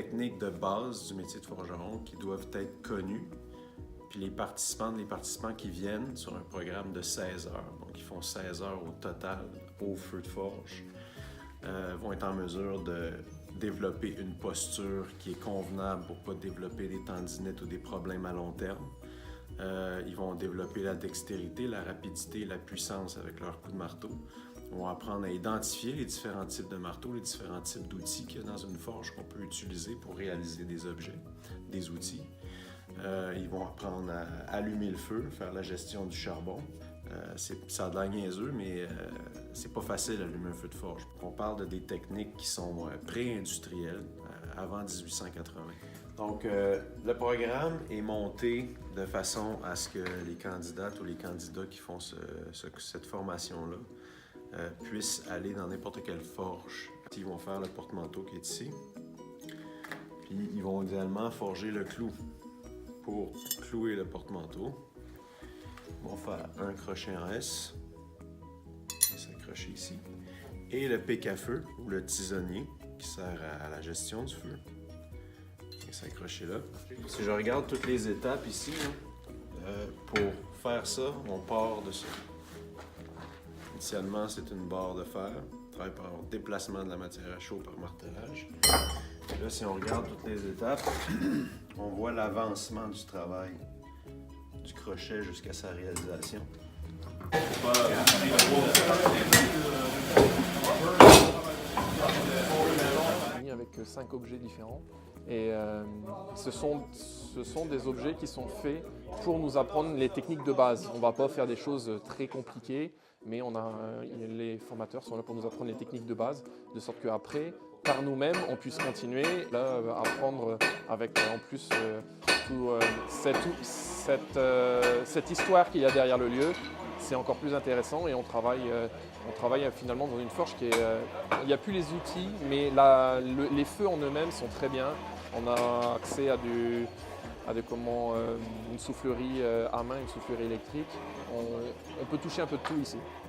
techniques de base du métier de forgeron qui doivent être connues. Puis les participants qui viennent sur un programme de 16 heures, donc ils font 16 heures au total au feu de forge, vont être en mesure de développer une posture qui est convenable pour ne pas développer des tendinites ou des problèmes à long terme. Ils vont développer la dextérité, la rapidité et la puissance avec leur coup de marteau. Ils vont apprendre à identifier les différents types de marteaux, les différents types d'outils qu'il y a dans une forge qu'on peut utiliser pour réaliser des objets, des outils. Ils vont apprendre à allumer le feu, faire la gestion du charbon. Ça a de l'air niaiseux, mais c'est pas facile d'allumer un feu de forge. On parle de des techniques qui sont pré-industrielles, avant 1880. Donc, le programme est monté de façon à ce que les candidates ou les candidats qui font cette formation-là puissent aller dans n'importe quelle forge. Ils vont faire le porte-manteau qui est ici, puis ils vont idéalement forger le clou pour clouer le porte-manteau. Ils vont faire un crochet en S, et s'accrocher ici, et le pic à feu ou le tisonnier qui sert à la gestion du feu. Et s'accrocher là. Si je regarde toutes les étapes ici, pour faire ça, on part de ça. Initialement, c'est une barre de fer. On travaille par déplacement de la matière à chaud par martelage. Et là, si on regarde toutes les étapes, on voit l'avancement du travail du crochet jusqu'à sa réalisation. Avec 5 objets différents et ce sont des objets qui sont faits pour nous apprendre les techniques de base. On ne va pas faire des choses très compliquées, mais les formateurs sont là pour nous apprendre les techniques de base, de sorte qu'après, par nous-mêmes, on puisse continuer à apprendre avec en plus cette histoire qu'il y a derrière le lieu. C'est encore plus intéressant et on travaille finalement dans une forge qui est... il n'y a plus les outils, mais les feux en eux-mêmes sont très bien. On a accès à une soufflerie à main, une soufflerie électrique. On peut toucher un peu de tout ici.